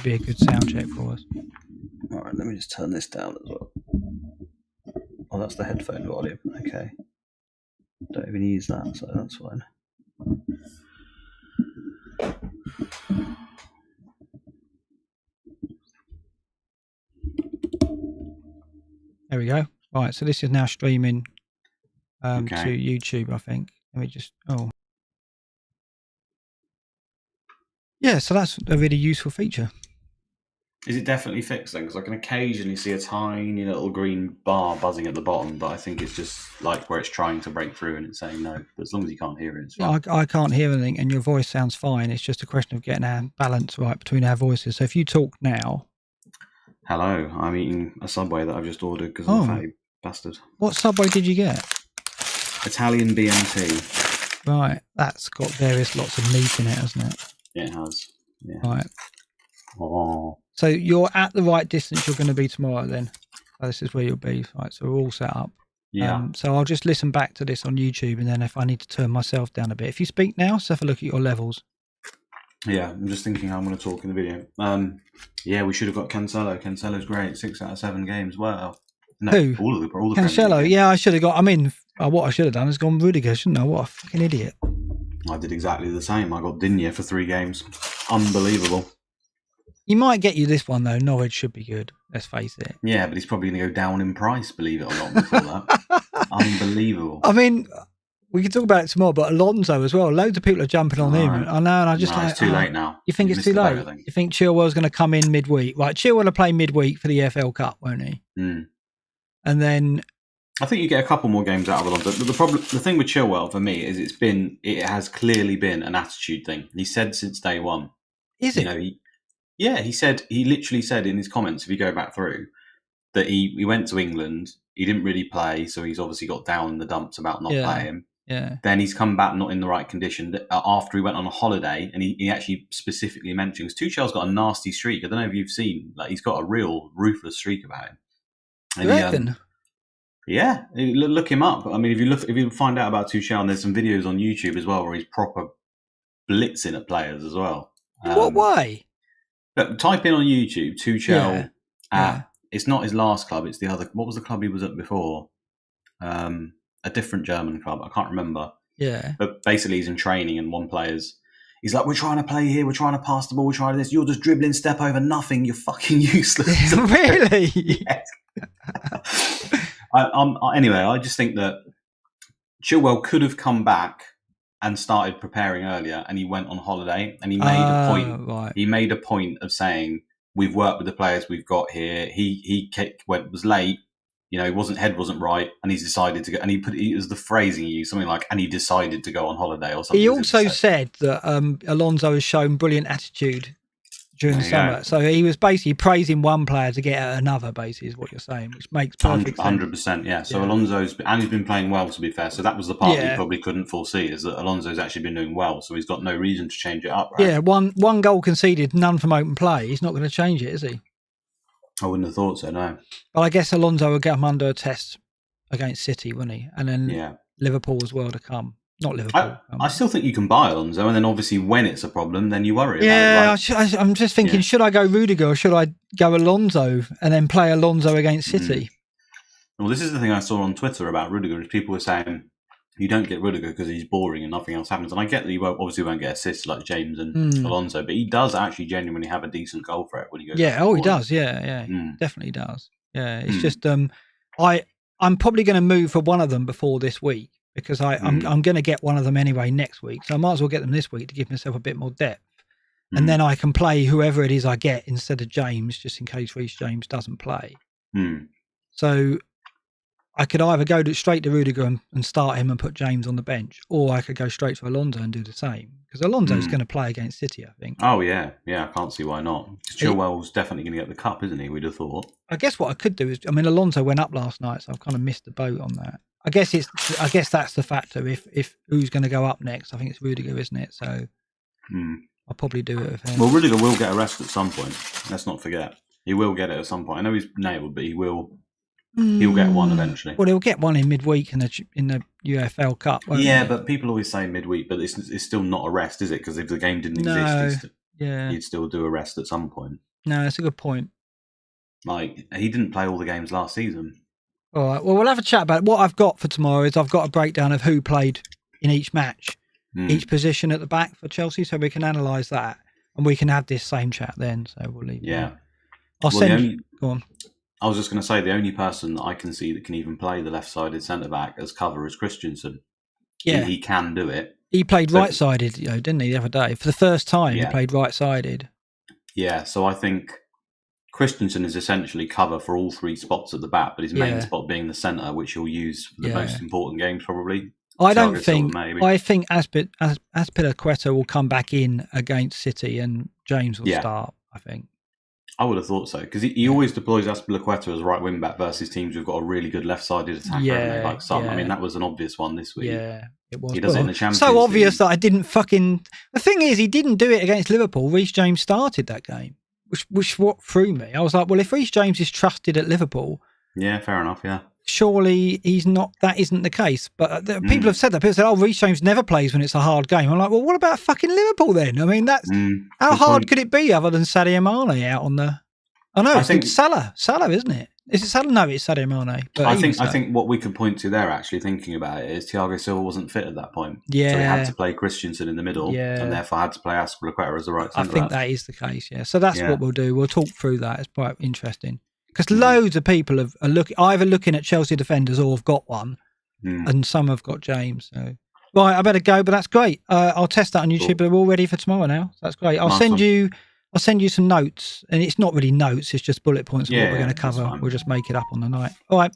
be a good sound check for us. All right, let me just turn this down as well. Oh, that's the headphone volume. Okay. Don't even use that, so that's fine. There we go. Right, so this is now streaming to Okay. YouTube, I think. Let me just... Oh. Yeah, so that's a really useful feature. Is it definitely fixed then? Because I can occasionally see a tiny little green bar buzzing at the bottom, but I think it's just like where it's trying to break through and it's saying no. But as long as you can't hear it, it's fine. Yeah, I can't hear anything, and your voice sounds fine. It's just a question of getting our balance right between our voices. So if you talk now... Hello, I'm eating a Subway that I've just ordered because I'm a fatty bastard. What Subway did you get? Italian BMT. Right, that's got lots of meat in it, hasn't it? Yeah, it has. Yeah. Right. Oh. So you're at the right distance you're going to be tomorrow then. So this is where you'll be. Right, so we're all set up. Yeah. So I'll just listen back to this on YouTube, and then if I need to turn myself down a bit. If you speak now, so have a look at your levels. Yeah, I'm just thinking how I'm going to talk in the video. Yeah, we should have got Cancelo. Cancelo's great. 6 out of 7 games. Well, no, who? All the Cancelo. Yeah, I should have got. I mean, what I should have done is gone Rudiger, shouldn't I? What a fucking idiot. I did exactly the same. I got Digne for 3 games. Unbelievable. He might get you this one though. Norwich should be good. Let's face it. Yeah, but he's probably going to go down in price. Believe it or not, before that. Unbelievable. I mean, we can talk about it tomorrow, but Alonso as well. Loads of people are jumping on him. I know, and I just it's too late now. You think it's too late? You think Chilwell's going to come in midweek? Right, Chilwell will play midweek for the EFL Cup, won't he? Mm. And then I think you get a couple more games out of Alonso. But the thing with Chilwell for me is it has clearly been an attitude thing. He said since day one. Is it? He literally said in his comments, if you go back through, that he went to England, he didn't really play, so he's obviously got down in the dumps about not playing. Yeah. Then he's come back not in the right condition after he went on a holiday, and he actually specifically mentions Tuchel's got a nasty streak. I don't know if you've seen, like he's got a real ruthless streak about him. You reckon? Yeah, look him up. I mean, if you find out about Tuchel, and there's some videos on YouTube as well where he's proper blitzing at players as well. In what way? But type in on YouTube Tuchel it's not his last club, it's the other. What was the club he was at before? A different German club. I can't remember. Yeah. But basically he's in training and he's like, we're trying to play here, we're trying to pass the ball, we're trying to this. You're just dribbling step over nothing. You're fucking useless. Really? Yes. Anyway, I just think that Chilwell could have come back and started preparing earlier, and he went on holiday, and he made a point. Right. He made a point of saying, we've worked with the players we've got here. He was late. Head wasn't right, and he's decided to go. And it was the phrasing he used, something like, and he decided to go on holiday or something. He also said that Alonso has shown brilliant attitude during the summer. So he was basically praising one player to get at another, basically, is what you're saying, which makes perfect sense. 100%, yeah. So Alonso's been playing well, to be fair. So that was the part that he probably couldn't foresee, is that Alonso's actually been doing well. So he's got no reason to change it up, right? Yeah, one goal conceded, none from open play. He's not going to change it, is he? I wouldn't have thought so, no. But I guess Alonso will get him under a test against City, wouldn't he? And then Liverpool as well to come. Not Liverpool. I still think you can buy Alonso, and then obviously when it's a problem, then you worry about it. Right? I'm just thinking, should I go Rudiger or should I go Alonso and then play Alonso against City? Well, this is the thing I saw on Twitter about Rudiger, is people were saying you don't get Rudiger because he's boring and nothing else happens. And I get that you obviously won't get assists like James and Alonso, but he does actually genuinely have a decent goal threat when he goes. Yeah, he does. Yeah, definitely does. Yeah, it's just I'm probably going to move for one of them before this week, because I'm going to get one of them anyway next week. So I might as well get them this week to give myself a bit more depth. And then I can play whoever it is I get instead of James, just in case Reece James doesn't play. So I could either go straight to Rudiger and start him and put James on the bench, or I could go straight to Alonso and do the same, because Alonso's going to play against City, I think. Oh, yeah. Yeah, I can't see why not. Chilwell's definitely going to get the cup, isn't he? We'd have thought. I guess what I could do is, Alonso went up last night, so I've kind of missed the boat on that. I guess that's the factor. If who's going to go up next, I think it's Rudiger, isn't it? So I'll probably do it with him. Well, Rudiger will get a rest at some point. Let's not forget. He will get it at some point. I know he's nailed, but he will. He'll get one eventually. Well, he'll get one in midweek in the UFL Cup. Yeah, but people always say midweek, but it's still not a rest, is it? Because if the game didn't exist, you'd still do a rest at some point. No, that's a good point. Like, he didn't play all the games last season. All right. Well, we'll have a chat about it. What I've got for tomorrow is I've got a breakdown of who played in each match, each position at the back for Chelsea, so we can analyse that, and we can have this same chat then. So we'll leave. Yeah. I'll send you. Go on. I was just going to say the only person that I can see that can even play the left-sided centre back as cover is Christensen. Yeah, he can do it. He played right-sided, didn't he, the other day? For the first time, he played right-sided. Yeah, so I think Christensen is essentially cover for all three spots at the back, but his main spot being the centre, which he'll use for the most important games, probably. I think Azpilicueta will come back in against City and James will start, I think. I would have thought so, because he always deploys Azpilicueta as right wing-back versus teams who've got a really good left-sided attacker, like Son. I mean, that was an obvious one this week. Yeah, it was. He does it in the Champions League. So obvious League. that I didn't fucking... The thing is, he didn't do it against Liverpool. Reece James started that game, which what threw me. I was like, well, if Reece James is trusted at Liverpool... Yeah, fair enough, yeah. Surely he's not. That isn't the case. But people have said that. People said, "Oh, Reece James never plays when it's a hard game." I'm like, well, what about fucking Liverpool then? I mean, that's how hard could it be other than Sadio Mane out on the? Oh no, it's Salah, isn't it? Is it Salah? No, it's Sadio Mane. But I think what we could point to there, actually thinking about it, is Thiago Silva wasn't fit at that point. Yeah, so he had to play Christensen in the middle, and therefore had to play Azpilicueta as the right centre. I think that is the case. Yeah, so that's what we'll do. We'll talk through that. It's quite interesting. Because loads of people are either looking at Chelsea defenders or have got one, and some have got James. So, right, I better go. But that's great. I'll test that on YouTube. But we're all ready for tomorrow now. So that's great. I'll send you some notes, and it's not really notes. It's just bullet points of what we're going to cover. We'll just make it up on the night. All right.